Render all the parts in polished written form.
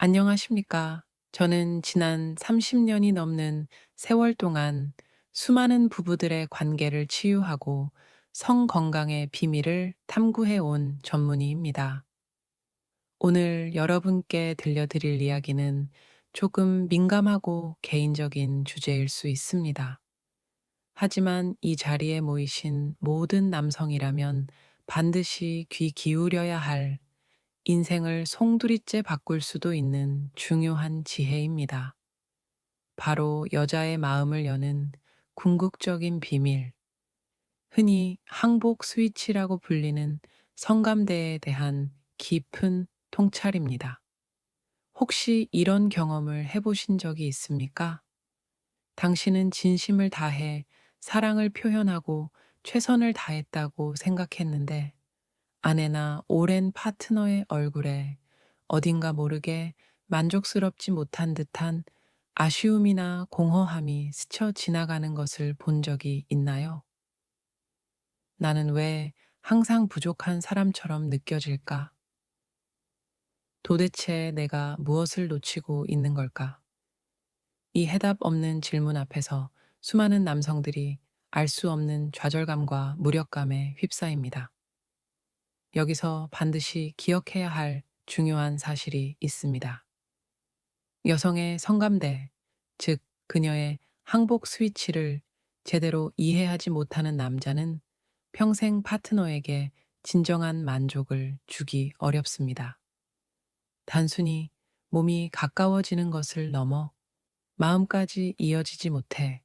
안녕하십니까. 저는 지난 30년이 넘는 세월 동안 수많은 부부들의 관계를 치유하고 성 건강의 비밀을 탐구해 온 전문의입니다. 오늘 여러분께 들려드릴 이야기는 조금 민감하고 개인적인 주제일 수 있습니다. 하지만 이 자리에 모이신 모든 남성이라면 반드시 귀 기울여야 할 인생을 송두리째 바꿀 수도 있는 중요한 지혜입니다. 바로 여자의 마음을 여는 궁극적인 비밀, 흔히 항복 스위치라고 불리는 성감대에 대한 깊은 통찰입니다. 혹시 이런 경험을 해보신 적이 있습니까? 당신은 진심을 다해 사랑을 표현하고 최선을 다했다고 생각했는데 아내나 오랜 파트너의 얼굴에 어딘가 모르게 만족스럽지 못한 듯한 아쉬움이나 공허함이 스쳐 지나가는 것을 본 적이 있나요? 나는 왜 항상 부족한 사람처럼 느껴질까? 도대체 내가 무엇을 놓치고 있는 걸까? 이 해답 없는 질문 앞에서 수많은 남성들이 알 수 없는 좌절감과 무력감에 휩싸입니다. 여기서 반드시 기억해야 할 중요한 사실이 있습니다. 여성의 성감대, 즉 그녀의 항복 스위치를 제대로 이해하지 못하는 남자는 평생 파트너에게 진정한 만족을 주기 어렵습니다. 단순히 몸이 가까워지는 것을 넘어 마음까지 이어지지 못해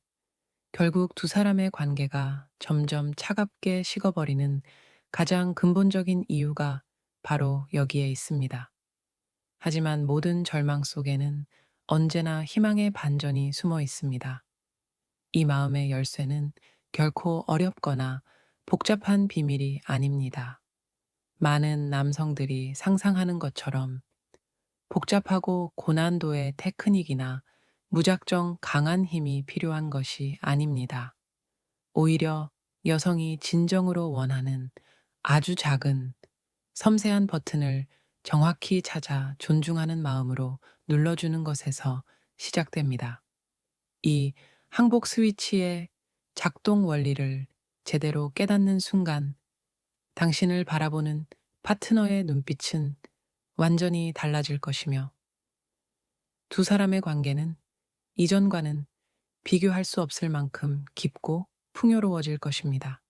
결국 두 사람의 관계가 점점 차갑게 식어버리는 가장 근본적인 이유가 바로 여기에 있습니다. 하지만 모든 절망 속에는 언제나 희망의 반전이 숨어 있습니다. 이 마음의 열쇠는 결코 어렵거나 복잡한 비밀이 아닙니다. 많은 남성들이 상상하는 것처럼 복잡하고 고난도의 테크닉이나 무작정 강한 힘이 필요한 것이 아닙니다. 오히려 여성이 진정으로 원하는 아주 작은 섬세한 버튼을 정확히 찾아 존중하는 마음으로 눌러주는 것에서 시작됩니다. 이 항복 스위치의 작동 원리를 제대로 깨닫는 순간 당신을 바라보는 파트너의 눈빛은 완전히 달라질 것이며 두 사람의 관계는 이전과는 비교할 수 없을 만큼 깊고 풍요로워질 것입니다.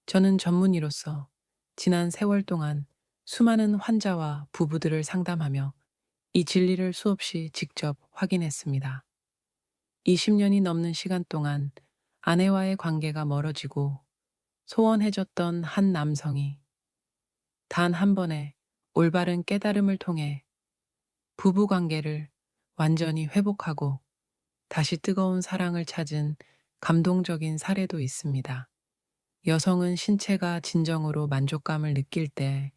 저는 전문의로서 지난 세월 동안 수많은 환자와 부부들을 상담하며 이 진리를 수없이 직접 확인했습니다. 20년이 넘는 시간 동안 아내와의 관계가 멀어지고 소원해졌던 한 남성이 단 한 번의 올바른 깨달음을 통해 부부 관계를 완전히 회복하고 다시 뜨거운 사랑을 찾은 감동적인 사례도 있습니다. 여성은 신체가 진정으로 만족감을 느낄 때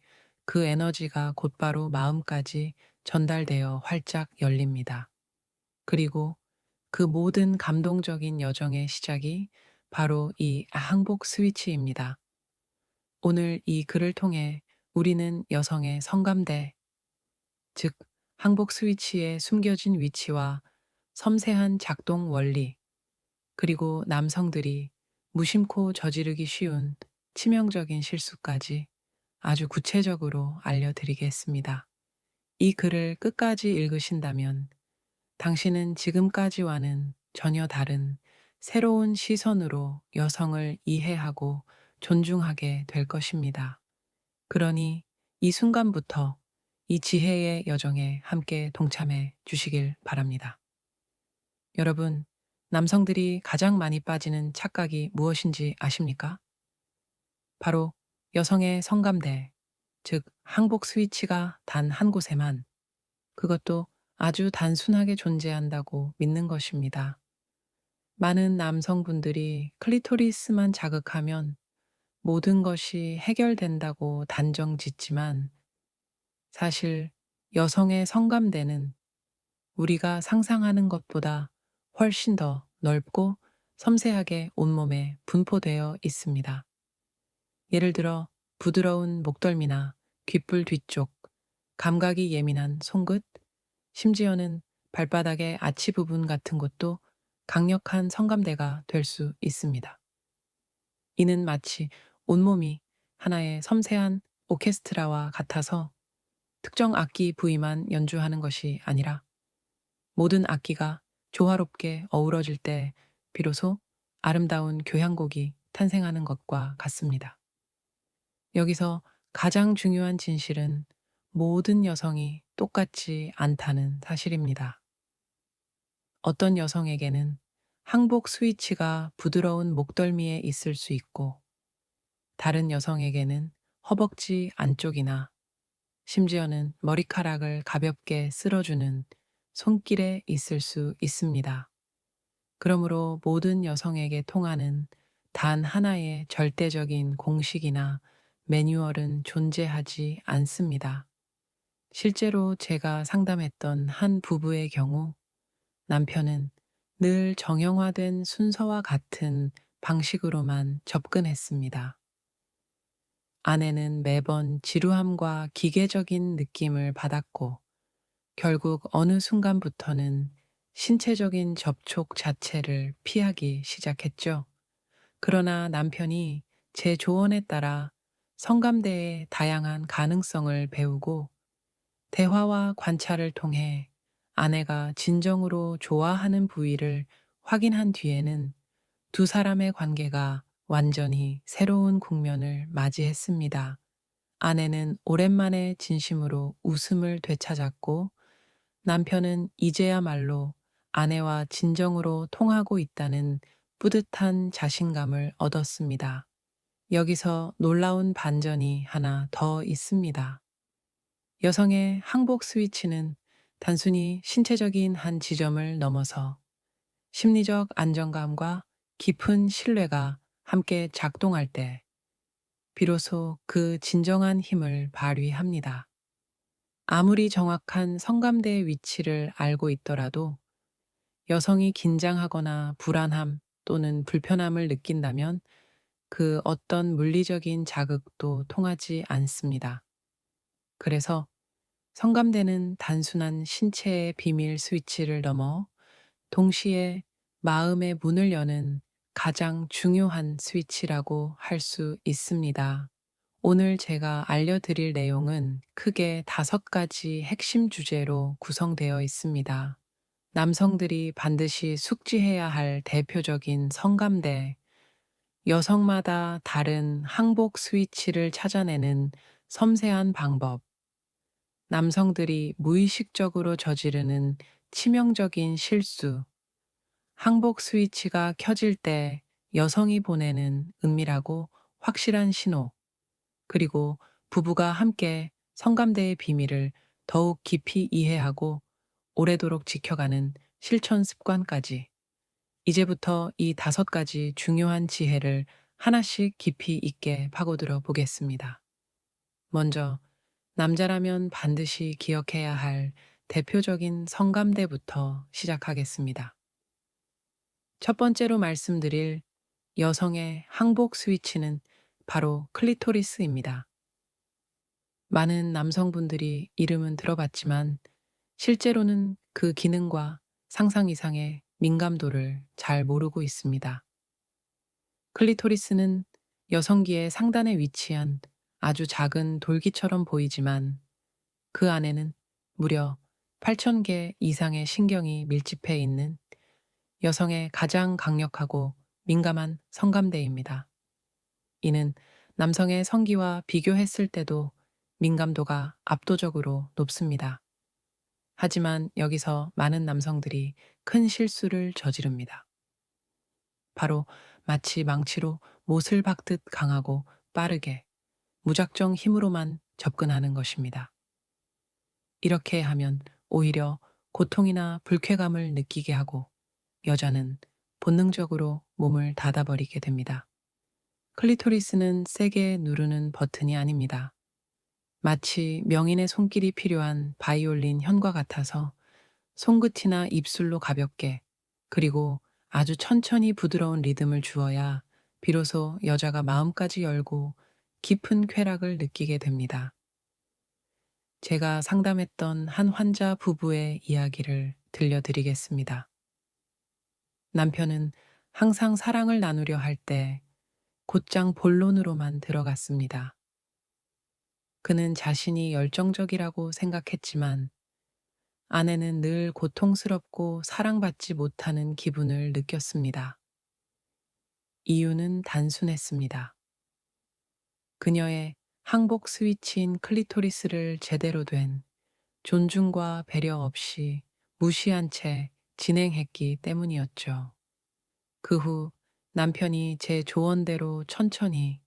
그 에너지가 곧바로 마음까지 전달되어 활짝 열립니다. 그리고 그 모든 감동적인 여정의 시작이 바로 이 항복 스위치입니다. 오늘 이 글을 통해 우리는 여성의 성감대, 즉 항복 스위치의 숨겨진 위치와 섬세한 작동 원리, 그리고 남성들이 무심코 저지르기 쉬운 치명적인 실수까지 아주 구체적으로 알려드리겠습니다. 이 글을 끝까지 읽으신다면 당신은 지금까지와는 전혀 다른 새로운 시선으로 여성을 이해하고 존중하게 될 것입니다. 그러니 이 순간부터 이 지혜의 여정에 함께 동참해 주시길 바랍니다. 여러분, 남성들이 가장 많이 빠지는 착각이 무엇인지 아십니까? 바로 여성의 성감대, 즉 항복 스위치가 단 한 곳에만, 그것도 아주 단순하게 존재한다고 믿는 것입니다. 많은 남성분들이 클리토리스만 자극하면 모든 것이 해결된다고 단정 짓지만 사실 여성의 성감대는 우리가 상상하는 것보다 훨씬 더 넓고 섬세하게 온몸에 분포되어 있습니다. 예를 들어 부드러운 목덜미나 귓불 뒤쪽, 감각이 예민한 송긋, 심지어는 발바닥의 아치 부분 같은 곳도 강력한 성감대가 될 수 있습니다. 이는 마치 온몸이 하나의 섬세한 오케스트라와 같아서 특정 악기 부위만 연주하는 것이 아니라 모든 악기가 조화롭게 어우러질 때 비로소 아름다운 교향곡이 탄생하는 것과 같습니다. 여기서 가장 중요한 진실은 모든 여성이 똑같지 않다는 사실입니다. 어떤 여성에게는 항복 스위치가 부드러운 목덜미에 있을 수 있고, 다른 여성에게는 허벅지 안쪽이나 심지어는 머리카락을 가볍게 쓸어주는 손길에 있을 수 있습니다. 그러므로 모든 여성에게 통하는 단 하나의 절대적인 공식이나 매뉴얼은 존재하지 않습니다. 실제로 제가 상담했던 한 부부의 경우 남편은 늘 정형화된 순서와 같은 방식으로만 접근했습니다. 아내는 매번 지루함과 기계적인 느낌을 받았고, 결국 어느 순간부터는 신체적인 접촉 자체를 피하기 시작했죠. 그러나 남편이 제 조언에 따라 성감대의 다양한 가능성을 배우고 대화와 관찰을 통해 아내가 진정으로 좋아하는 부위를 확인한 뒤에는 두 사람의 관계가 완전히 새로운 국면을 맞이했습니다. 아내는 오랜만에 진심으로 웃음을 되찾았고, 남편은 이제야말로 아내와 진정으로 통하고 있다는 뿌듯한 자신감을 얻었습니다. 여기서 놀라운 반전이 하나 더 있습니다. 여성의 항복 스위치는 단순히 신체적인 한 지점을 넘어서 심리적 안정감과 깊은 신뢰가 함께 작동할 때 비로소 그 진정한 힘을 발휘합니다. 아무리 정확한 성감대의 위치를 알고 있더라도 여성이 긴장하거나 불안함 또는 불편함을 느낀다면 그 어떤 물리적인 자극도 통하지 않습니다. 그래서 성감대는 단순한 신체의 비밀 스위치를 넘어 동시에 마음의 문을 여는 가장 중요한 스위치라고 할 수 있습니다. 오늘 제가 알려드릴 내용은 크게 5가지 핵심 주제로 구성되어 있습니다. 남성들이 반드시 숙지해야 할 대표적인 성감대, 여성마다 다른 항복 스위치를 찾아내는 섬세한 방법, 남성들이 무의식적으로 저지르는 치명적인 실수, 항복 스위치가 켜질 때 여성이 보내는 은밀하고 확실한 신호, 그리고 부부가 함께 성감대의 비밀을 더욱 깊이 이해하고 오래도록 지켜가는 실천 습관까지. 이제부터 이 5가지 중요한 지혜를 하나씩 깊이 있게 파고들어 보겠습니다. 먼저, 남자라면 반드시 기억해야 할 대표적인 성감대부터 시작하겠습니다. 첫 번째로 말씀드릴 여성의 항복 스위치는 바로 클리토리스입니다. 많은 남성분들이 이름은 들어봤지만 실제로는 그 기능과 상상 이상의 민감도를 잘 모르고 있습니다. 클리토리스는 여성기의 상단에 위치한 아주 작은 돌기처럼 보이지만 그 안에는 무려 8,000개 이상의 신경이 밀집해 있는 여성의 가장 강력하고 민감한 성감대입니다. 이는 남성의 성기와 비교했을 때도 민감도가 압도적으로 높습니다. 하지만 여기서 많은 남성들이 큰 실수를 저지릅니다. 바로 마치 망치로 못을 박듯 강하고 빠르게 무작정 힘으로만 접근하는 것입니다. 이렇게 하면 오히려 고통이나 불쾌감을 느끼게 하고 여자는 본능적으로 몸을 닫아버리게 됩니다. 클리토리스는 세게 누르는 버튼이 아닙니다. 마치 명인의 손길이 필요한 바이올린 현과 같아서 손끝이나 입술로 가볍게 그리고 아주 천천히 부드러운 리듬을 주어야 비로소 여자가 마음까지 열고 깊은 쾌락을 느끼게 됩니다. 제가 상담했던 한 환자 부부의 이야기를 들려드리겠습니다. 남편은 항상 사랑을 나누려 할 때 곧장 본론으로만 들어갔습니다. 그는 자신이 열정적이라고 생각했지만 아내는 늘 고통스럽고 사랑받지 못하는 기분을 느꼈습니다. 이유는 단순했습니다. 그녀의 항복 스위치인 클리토리스를 제대로 된 존중과 배려 없이 무시한 채 진행했기 때문이었죠. 그 후 남편이 제 조언대로 천천히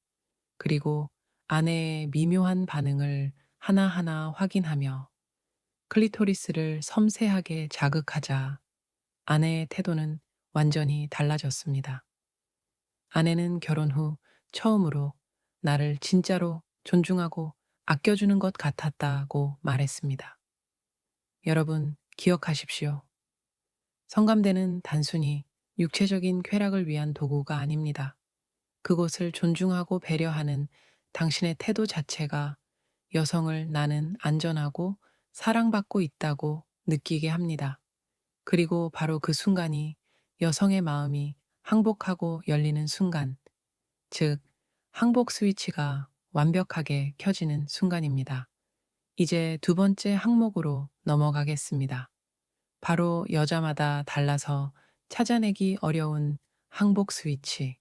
그리고 아내의 미묘한 반응을 하나하나 확인하며 클리토리스를 섬세하게 자극하자 아내의 태도는 완전히 달라졌습니다. 아내는 결혼 후 처음으로 나를 진짜로 존중하고 아껴주는 것 같았다고 말했습니다. 여러분, 기억하십시오. 성감대는 단순히 육체적인 쾌락을 위한 도구가 아닙니다. 그곳을 존중하고 배려하는 당신의 태도 자체가 여성을 나는 안전하고 사랑받고 있다고 느끼게 합니다. 그리고 바로 그 순간이 여성의 마음이 항복하고 열리는 순간, 즉, 항복 스위치가 완벽하게 켜지는 순간입니다. 이제 두 번째 항목으로 넘어가겠습니다. 바로 여자마다 달라서 찾아내기 어려운 항복 스위치,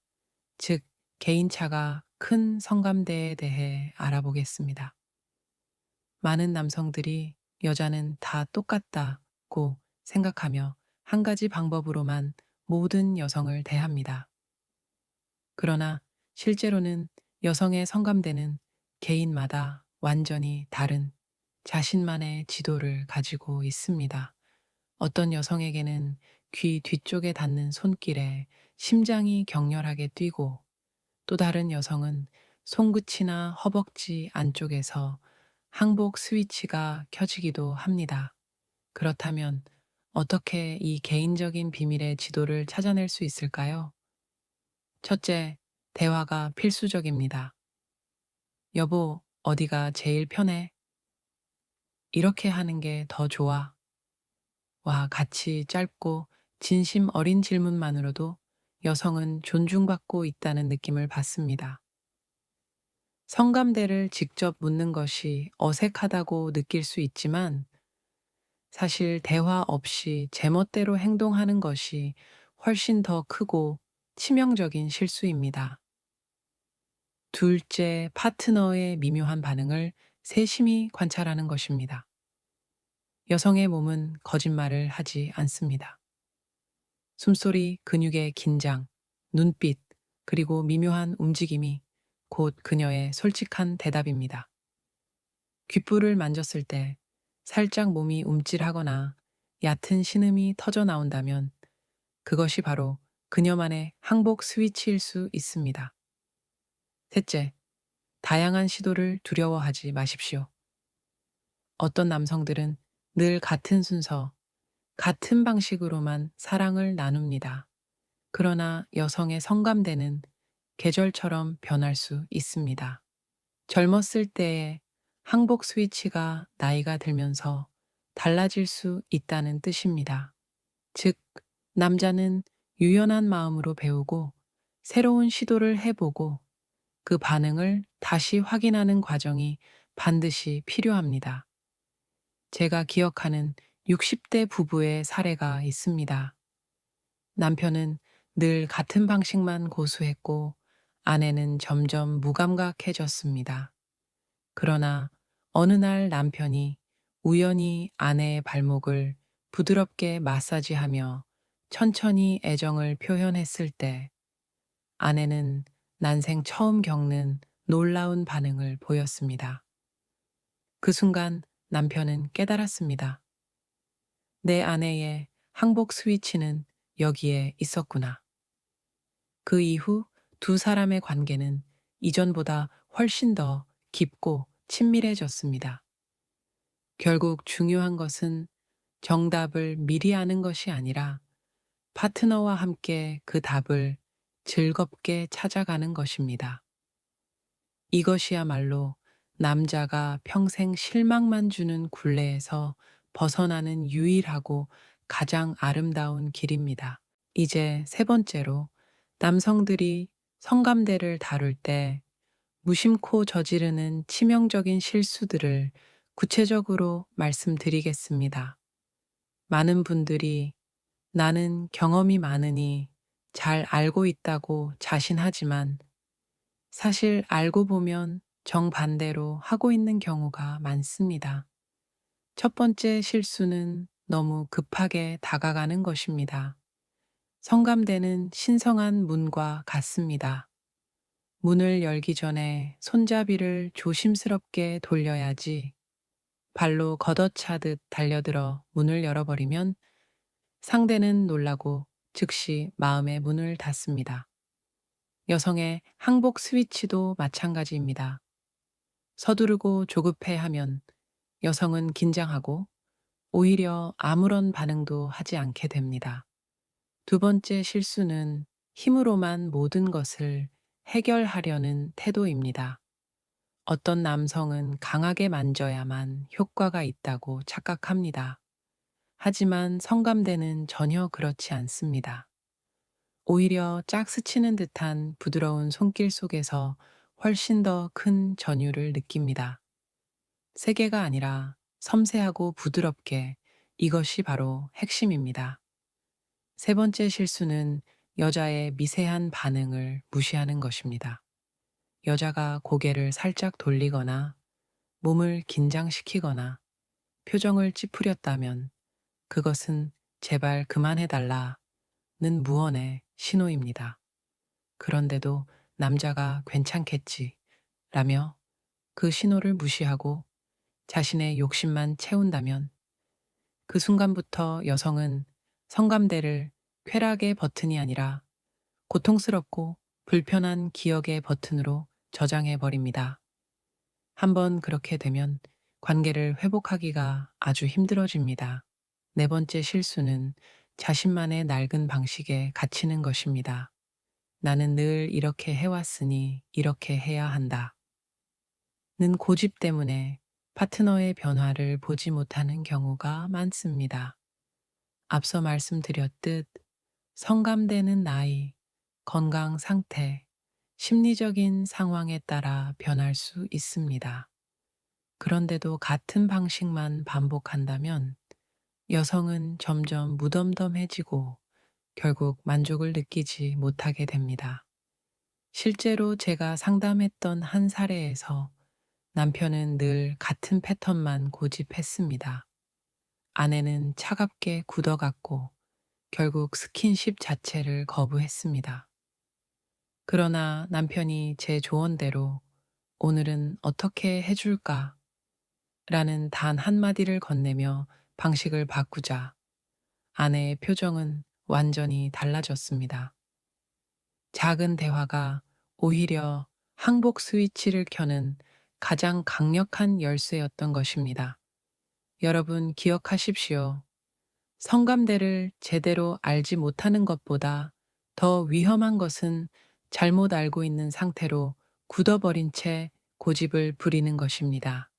즉, 개인차가 큰 성감대에 대해 알아보겠습니다. 많은 남성들이 여자는 다 똑같다고 생각하며 한 가지 방법으로만 모든 여성을 대합니다. 그러나 실제로는 여성의 성감대는 개인마다 완전히 다른 자신만의 지도를 가지고 있습니다. 어떤 여성에게는 귀 뒤쪽에 닿는 손길에 심장이 격렬하게 뛰고 또 다른 여성은 손끝이나 허벅지 안쪽에서 항복 스위치가 켜지기도 합니다. 그렇다면 어떻게 이 개인적인 비밀의 지도를 찾아낼 수 있을까요? 첫째, 대화가 필수적입니다. 여보, 어디가 제일 편해? 이렇게 하는 게 더 좋아. 와, 같이 짧고 진심 어린 질문만으로도 여성은 존중받고 있다는 느낌을 받습니다. 성감대를 직접 묻는 것이 어색하다고 느낄 수 있지만 사실 대화 없이 제멋대로 행동하는 것이 훨씬 더 크고 치명적인 실수입니다. 둘째, 파트너의 미묘한 반응을 세심히 관찰하는 것입니다. 여성의 몸은 거짓말을 하지 않습니다. 숨소리, 근육의 긴장, 눈빛, 그리고 미묘한 움직임이 곧 그녀의 솔직한 대답입니다. 귓불을 만졌을 때 살짝 몸이 움찔하거나 얕은 신음이 터져 나온다면 그것이 바로 그녀만의 항복 스위치일 수 있습니다. 셋째, 다양한 시도를 두려워하지 마십시오. 어떤 남성들은 늘 같은 순서, 같은 방식으로만 사랑을 나눕니다. 그러나 여성의 성감대는 계절처럼 변할 수 있습니다. 젊었을 때의 항복 스위치가 나이가 들면서 달라질 수 있다는 뜻입니다. 즉, 남자는 유연한 마음으로 배우고 새로운 시도를 해보고 그 반응을 다시 확인하는 과정이 반드시 필요합니다. 제가 기억하는 60대 부부의 사례가 있습니다. 남편은 늘 같은 방식만 고수했고 아내는 점점 무감각해졌습니다. 그러나 어느 날 남편이 우연히 아내의 발목을 부드럽게 마사지하며 천천히 애정을 표현했을 때 아내는 난생 처음 겪는 놀라운 반응을 보였습니다. 그 순간 남편은 깨달았습니다. 내 아내의 항복 스위치는 여기에 있었구나. 그 이후 두 사람의 관계는 이전보다 훨씬 더 깊고 친밀해졌습니다. 결국 중요한 것은 정답을 미리 아는 것이 아니라 파트너와 함께 그 답을 즐겁게 찾아가는 것입니다. 이것이야말로 남자가 평생 실망만 주는 굴레에서 벗어나는 유일하고 가장 아름다운 길입니다. 이제 세 번째로, 남성들이 성감대를 다룰 때 무심코 저지르는 치명적인 실수들을 구체적으로 말씀드리겠습니다. 많은 분들이 나는 경험이 많으니 잘 알고 있다고 자신하지만, 사실 알고 보면 정반대로 하고 있는 경우가 많습니다. 첫 번째 실수는 너무 급하게 다가가는 것입니다. 성감대는 신성한 문과 같습니다. 문을 열기 전에 손잡이를 조심스럽게 돌려야지, 발로 걷어차듯 달려들어 문을 열어버리면 상대는 놀라고 즉시 마음의 문을 닫습니다. 여성의 항복 스위치도 마찬가지입니다. 서두르고 조급해하면 여성은 긴장하고 오히려 아무런 반응도 하지 않게 됩니다. 두 번째 실수는 힘으로만 모든 것을 해결하려는 태도입니다. 어떤 남성은 강하게 만져야만 효과가 있다고 착각합니다. 하지만 성감대는 전혀 그렇지 않습니다. 오히려 짝스치는 듯한 부드러운 손길 속에서 훨씬 더 큰 전율을 느낍니다. 세게가 아니라 섬세하고 부드럽게, 이것이 바로 핵심입니다. 세 번째 실수는 여자의 미세한 반응을 무시하는 것입니다. 여자가 고개를 살짝 돌리거나 몸을 긴장시키거나 표정을 찌푸렸다면, 그것은 제발 그만해달라는 무언의 신호입니다. 그런데도 남자가 괜찮겠지 라며 그 신호를 무시하고 자신의 욕심만 채운다면, 그 순간부터 여성은 성감대를 쾌락의 버튼이 아니라 고통스럽고 불편한 기억의 버튼으로 저장해 버립니다. 한번 그렇게 되면 관계를 회복하기가 아주 힘들어집니다. 네 번째 실수는 자신만의 낡은 방식에 갇히는 것입니다. 나는 늘 이렇게 해왔으니 이렇게 해야 한다. 는 고집 때문에 파트너의 변화를 보지 못하는 경우가 많습니다. 앞서 말씀드렸듯 성감대는 나이, 건강 상태, 심리적인 상황에 따라 변할 수 있습니다. 그런데도 같은 방식만 반복한다면 여성은 점점 무덤덤해지고 결국 만족을 느끼지 못하게 됩니다. 실제로 제가 상담했던 한 사례에서 남편은 늘 같은 패턴만 고집했습니다. 아내는 차갑게 굳어갔고 결국 스킨십 자체를 거부했습니다. 그러나 남편이 제 조언대로 오늘은 어떻게 해줄까? 라는 단 한마디를 건네며 방식을 바꾸자 아내의 표정은 완전히 달라졌습니다. 작은 대화가 오히려 항복 스위치를 켜는 가장 강력한 열쇠였던 것입니다. 여러분 기억하십시오. 성감대를 제대로 알지 못하는 것보다 더 위험한 것은 잘못 알고 있는 상태로 굳어버린 채 고집을 부리는 것입니다.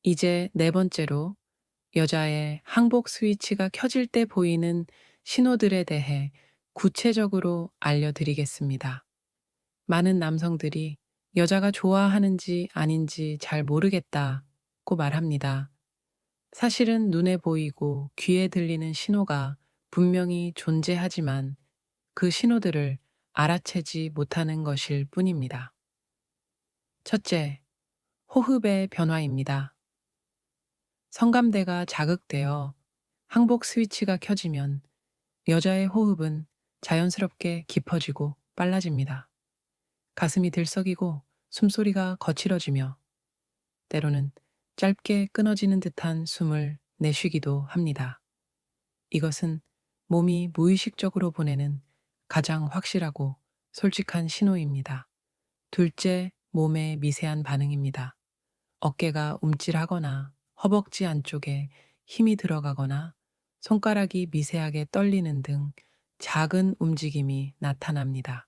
이제 네 번째로, 여자의 항복 스위치가 켜질 때 보이는 신호들에 대해 구체적으로 알려드리겠습니다. 많은 남성들이 여자가 좋아하는지 아닌지 잘 모르겠다고 말합니다. 사실은 눈에 보이고 귀에 들리는 신호가 분명히 존재하지만 그 신호들을 알아채지 못하는 것일 뿐입니다. 첫째, 호흡의 변화입니다. 성감대가 자극되어 항복 스위치가 켜지면 여자의 호흡은 자연스럽게 깊어지고 빨라집니다. 가슴이 들썩이고 숨소리가 거칠어지며 때로는 짧게 끊어지는 듯한 숨을 내쉬기도 합니다. 이것은 몸이 무의식적으로 보내는 가장 확실하고 솔직한 신호입니다. 둘째, 몸의 미세한 반응입니다. 어깨가 움찔하거나 허벅지 안쪽에 힘이 들어가거나 손가락이 미세하게 떨리는 등 작은 움직임이 나타납니다.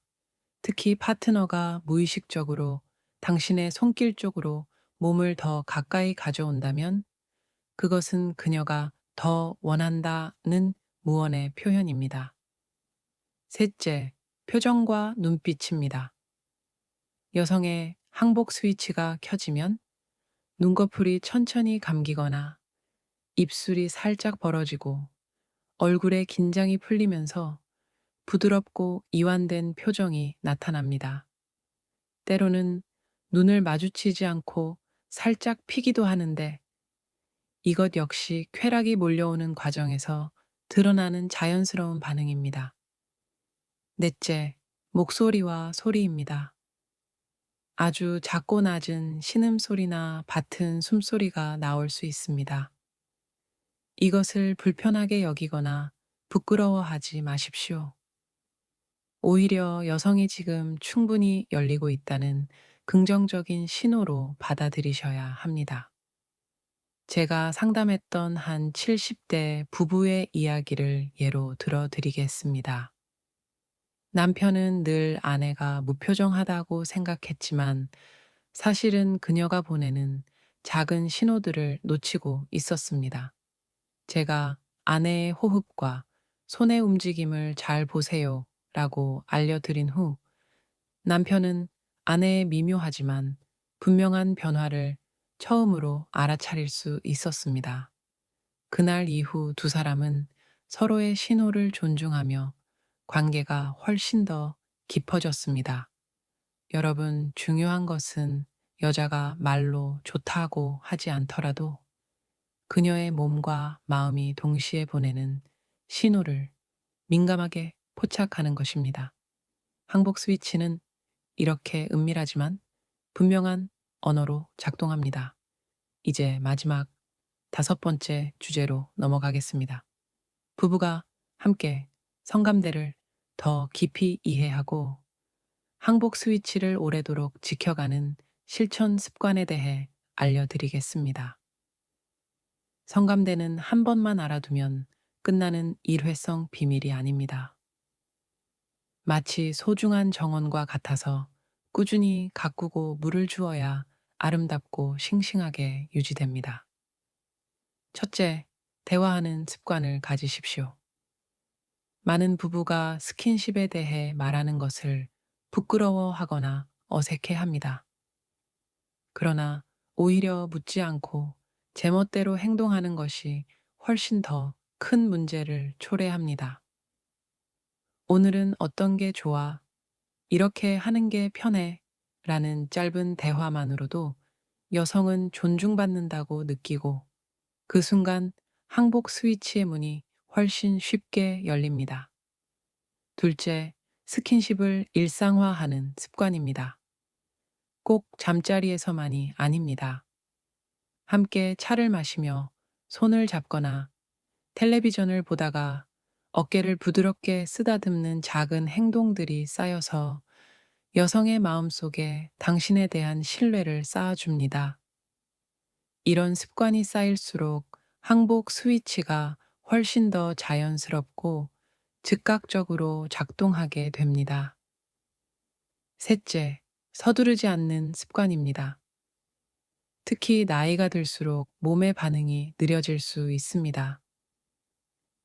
특히 파트너가 무의식적으로 당신의 손길 쪽으로 몸을 더 가까이 가져온다면 그것은 그녀가 더 원한다는 무언의 표현입니다. 셋째, 표정과 눈빛입니다. 여성의 항복 스위치가 켜지면 눈꺼풀이 천천히 감기거나 입술이 살짝 벌어지고 얼굴에 긴장이 풀리면서 부드럽고 이완된 표정이 나타납니다. 때로는 눈을 마주치지 않고 살짝 피기도 하는데 이것 역시 쾌락이 몰려오는 과정에서 드러나는 자연스러운 반응입니다. 넷째, 목소리와 소리입니다. 아주 작고 낮은 신음소리나 얕은 숨소리가 나올 수 있습니다. 이것을 불편하게 여기거나 부끄러워하지 마십시오. 오히려 여성이 지금 충분히 열리고 있다는 긍정적인 신호로 받아들이셔야 합니다. 제가 상담했던 한 70대 부부의 이야기를 예로 들어드리겠습니다. 남편은 늘 아내가 무표정하다고 생각했지만 사실은 그녀가 보내는 작은 신호들을 놓치고 있었습니다. 제가 아내의 호흡과 손의 움직임을 잘 보세요 라고 알려드린 후 남편은 아내의 미묘하지만 분명한 변화를 처음으로 알아차릴 수 있었습니다. 그날 이후 두 사람은 서로의 신호를 존중하며 관계가 훨씬 더 깊어졌습니다. 여러분, 중요한 것은 여자가 말로 좋다고 하지 않더라도 그녀의 몸과 마음이 동시에 보내는 신호를 민감하게 포착하는 것입니다. 항복 스위치는 이렇게 은밀하지만 분명한 언어로 작동합니다. 이제 마지막 다섯 번째 주제로 넘어가겠습니다. 부부가 함께 성감대를 더 깊이 이해하고 항복 스위치를 오래도록 지켜가는 실천 습관에 대해 알려드리겠습니다. 성감대는 한 번만 알아두면 끝나는 일회성 비밀이 아닙니다. 마치 소중한 정원과 같아서 꾸준히 가꾸고 물을 주어야 아름답고 싱싱하게 유지됩니다. 첫째, 대화하는 습관을 가지십시오. 많은 부부가 스킨십에 대해 말하는 것을 부끄러워하거나 어색해 합니다. 그러나 오히려 묻지 않고 제멋대로 행동하는 것이 훨씬 더 큰 문제를 초래합니다. 오늘은 어떤 게 좋아? 이렇게 하는 게 편해? 라는 짧은 대화만으로도 여성은 존중받는다고 느끼고 그 순간 항복 스위치의 문이 훨씬 쉽게 열립니다. 둘째, 스킨십을 일상화하는 습관입니다. 꼭 잠자리에서만이 아닙니다. 함께 차를 마시며 손을 잡거나 텔레비전을 보다가 어깨를 부드럽게 쓰다듬는 작은 행동들이 쌓여서 여성의 마음속에 당신에 대한 신뢰를 쌓아줍니다. 이런 습관이 쌓일수록 항복 스위치가 훨씬 더 자연스럽고 즉각적으로 작동하게 됩니다. 셋째, 서두르지 않는 습관입니다. 특히 나이가 들수록 몸의 반응이 느려질 수 있습니다.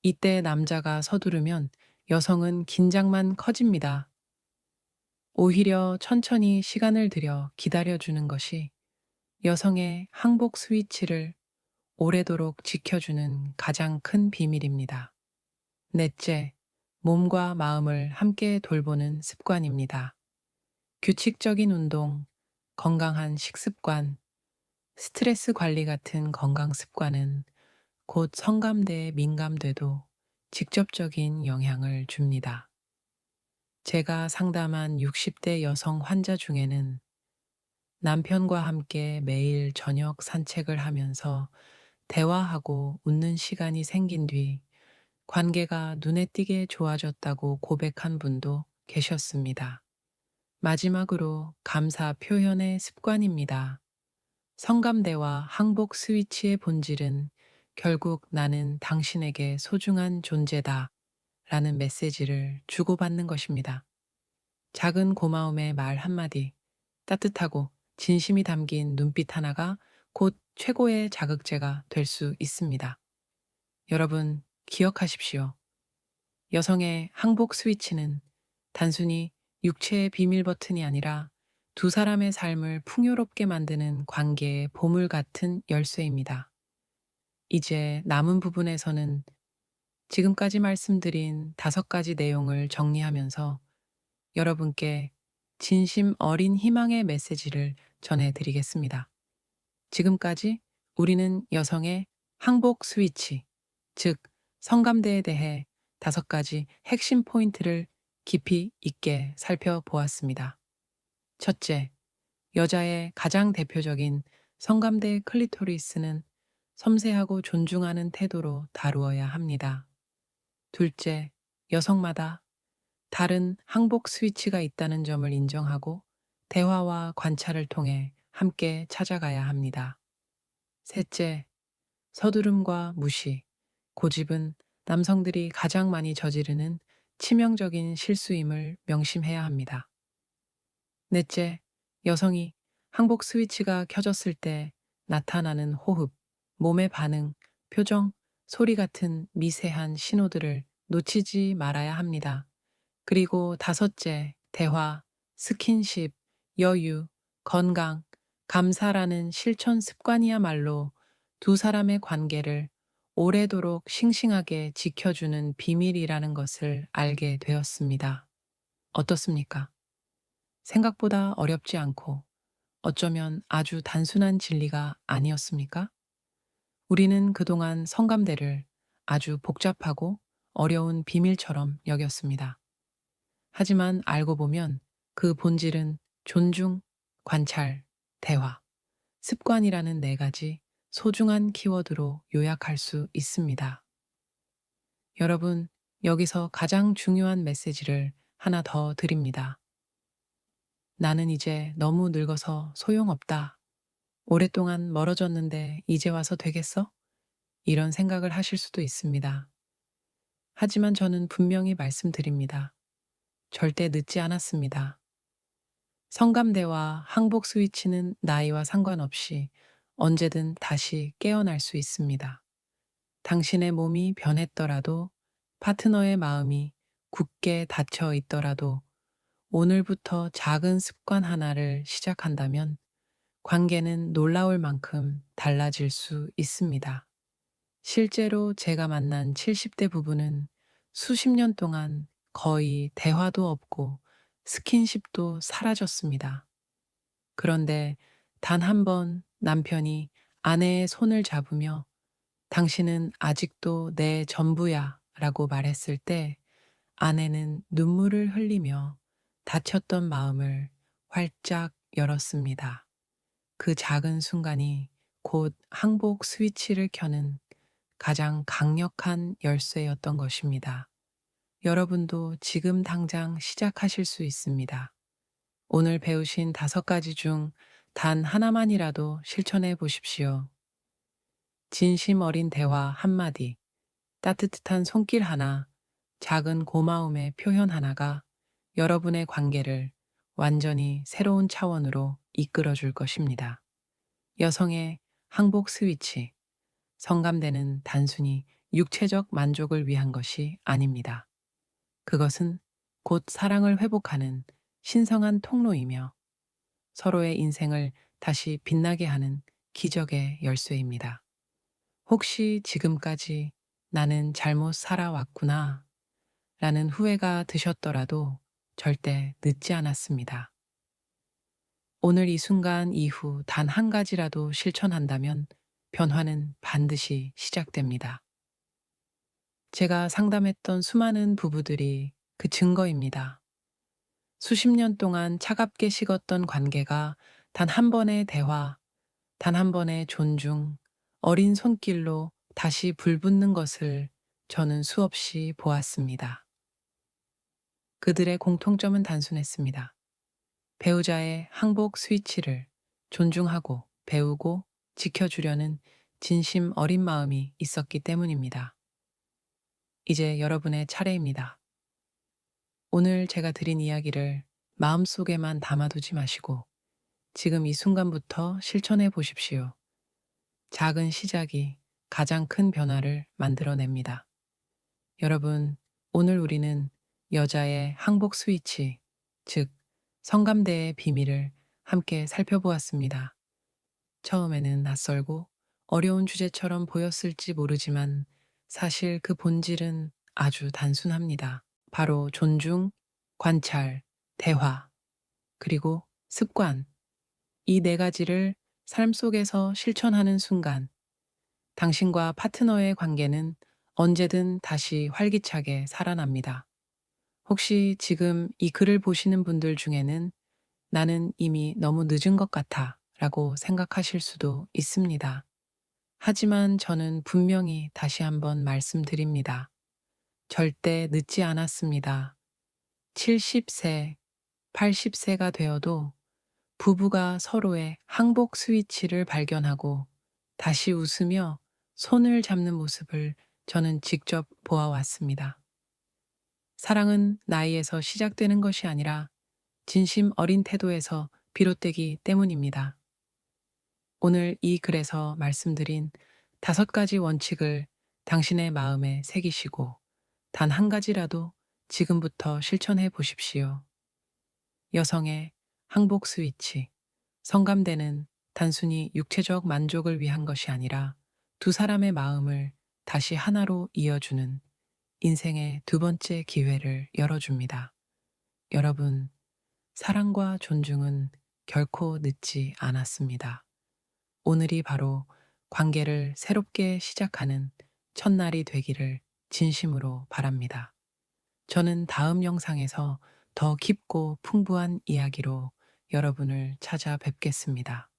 이때 남자가 서두르면 여성은 긴장만 커집니다. 오히려 천천히 시간을 들여 기다려주는 것이 여성의 항복 스위치를 오래도록 지켜주는 가장 큰 비밀입니다. 넷째, 몸과 마음을 함께 돌보는 습관입니다. 규칙적인 운동, 건강한 식습관, 스트레스 관리 같은 건강 습관은 곧 성감대에 민감돼도 직접적인 영향을 줍니다. 제가 상담한 60대 여성 환자 중에는 남편과 함께 매일 저녁 산책을 하면서 대화하고 웃는 시간이 생긴 뒤 관계가 눈에 띄게 좋아졌다고 고백한 분도 계셨습니다. 마지막으로 감사 표현의 습관입니다. 성감대와 항복 스위치의 본질은 결국 나는 당신에게 소중한 존재다 라는 메시지를 주고받는 것입니다. 작은 고마움의 말 한마디, 따뜻하고 진심이 담긴 눈빛 하나가 곧 최고의 자극제가 될 수 있습니다. 여러분, 기억하십시오. 여성의 항복 스위치는 단순히 육체의 비밀 버튼이 아니라 두 사람의 삶을 풍요롭게 만드는 관계의 보물 같은 열쇠입니다. 이제 남은 부분에서는 지금까지 말씀드린 5가지 내용을 정리하면서 여러분께 진심 어린 희망의 메시지를 전해드리겠습니다. 지금까지 우리는 여성의 항복 스위치, 즉 성감대에 대해 5가지 핵심 포인트를 깊이 있게 살펴보았습니다. 첫째, 여자의 가장 대표적인 성감대 클리토리스는 섬세하고 존중하는 태도로 다루어야 합니다. 둘째, 여성마다 다른 항복 스위치가 있다는 점을 인정하고 대화와 관찰을 통해 함께 찾아가야 합니다. 셋째, 서두름과 무시, 고집은 남성들이 가장 많이 저지르는 치명적인 실수임을 명심해야 합니다. 넷째, 여성이 항복 스위치가 켜졌을 때 나타나는 호흡, 몸의 반응, 표정, 소리 같은 미세한 신호들을 놓치지 말아야 합니다. 그리고 5째, 대화, 스킨십, 여유, 건강, 감사라는 실천 습관이야말로 두 사람의 관계를 오래도록 싱싱하게 지켜주는 비밀이라는 것을 알게 되었습니다. 어떻습니까? 생각보다 어렵지 않고 어쩌면 아주 단순한 진리가 아니었습니까? 우리는 그동안 성감대를 아주 복잡하고 어려운 비밀처럼 여겼습니다. 하지만 알고 보면 그 본질은 존중, 관찰, 대화, 습관이라는 4가지 소중한 키워드로 요약할 수 있습니다. 여러분, 여기서 가장 중요한 메시지를 하나 더 드립니다. 나는 이제 너무 늙어서 소용없다. 오랫동안 멀어졌는데 이제 와서 되겠어? 이런 생각을 하실 수도 있습니다. 하지만 저는 분명히 말씀드립니다. 절대 늦지 않았습니다. 성감대와 항복 스위치는 나이와 상관없이 언제든 다시 깨어날 수 있습니다. 당신의 몸이 변했더라도, 파트너의 마음이 굳게 닫혀 있더라도 오늘부터 작은 습관 하나를 시작한다면 관계는 놀라울 만큼 달라질 수 있습니다. 실제로 제가 만난 70대 부부는 수십 년 동안 거의 대화도 없고 스킨십도 사라졌습니다. 그런데 단 한 번 남편이 아내의 손을 잡으며 당신은 아직도 내 전부야 라고 말했을 때 아내는 눈물을 흘리며 닫혔던 마음을 활짝 열었습니다. 그 작은 순간이 곧 항복 스위치를 켜는 가장 강력한 열쇠였던 것입니다. 여러분도 지금 당장 시작하실 수 있습니다. 오늘 배우신 5가지 중 단 하나만이라도 실천해 보십시오. 진심 어린 대화 한마디, 따뜻한 손길 하나, 작은 고마움의 표현 하나가 여러분의 관계를 완전히 새로운 차원으로 이끌어 줄 것입니다. 여성의 항복 스위치, 성감대는 단순히 육체적 만족을 위한 것이 아닙니다. 그것은 곧 사랑을 회복하는 신성한 통로이며 서로의 인생을 다시 빛나게 하는 기적의 열쇠입니다. 혹시 지금까지 나는 잘못 살아왔구나 라는 후회가 드셨더라도 절대 늦지 않았습니다. 오늘 이 순간 이후 단 한 가지라도 실천한다면 변화는 반드시 시작됩니다. 제가 상담했던 수많은 부부들이 그 증거입니다. 수십 년 동안 차갑게 식었던 관계가 단 한 번의 대화, 단 한 번의 존중, 어린 손길로 다시 불붙는 것을 저는 수없이 보았습니다. 그들의 공통점은 단순했습니다. 배우자의 항복 스위치를 존중하고 배우고 지켜주려는 진심 어린 마음이 있었기 때문입니다. 이제 여러분의 차례입니다. 오늘 제가 드린 이야기를 마음속에만 담아두지 마시고 지금 이 순간부터 실천해 보십시오. 작은 시작이 가장 큰 변화를 만들어냅니다. 여러분, 오늘 우리는 여자의 항복 스위치, 즉, 성감대의 비밀을 함께 살펴보았습니다. 처음에는 낯설고 어려운 주제처럼 보였을지 모르지만 사실 그 본질은 아주 단순합니다. 바로 존중, 관찰, 대화, 그리고 습관. 이 네 가지를 삶 속에서 실천하는 순간 당신과 파트너의 관계는 언제든 다시 활기차게 살아납니다. 혹시 지금 이 글을 보시는 분들 중에는 나는 이미 너무 늦은 것 같아 라고 생각하실 수도 있습니다. 하지만 저는 분명히 다시 한번 말씀드립니다. 절대 늦지 않았습니다. 70세, 80세가 되어도 부부가 서로의 항복 스위치를 발견하고 다시 웃으며 손을 잡는 모습을 저는 직접 보아왔습니다. 사랑은 나이에서 시작되는 것이 아니라 진심 어린 태도에서 비롯되기 때문입니다. 오늘 이 글에서 말씀드린 5가지 원칙을 당신의 마음에 새기시고 단 한 가지라도 지금부터 실천해 보십시오. 여성의 항복 스위치. 성감대는 단순히 육체적 만족을 위한 것이 아니라 두 사람의 마음을 다시 하나로 이어주는 인생의 두 번째 기회를 열어줍니다. 여러분, 사랑과 존중은 결코 늦지 않았습니다. 오늘이 바로 관계를 새롭게 시작하는 첫날이 되기를 진심으로 바랍니다. 저는 다음 영상에서 더 깊고 풍부한 이야기로 여러분을 찾아뵙겠습니다.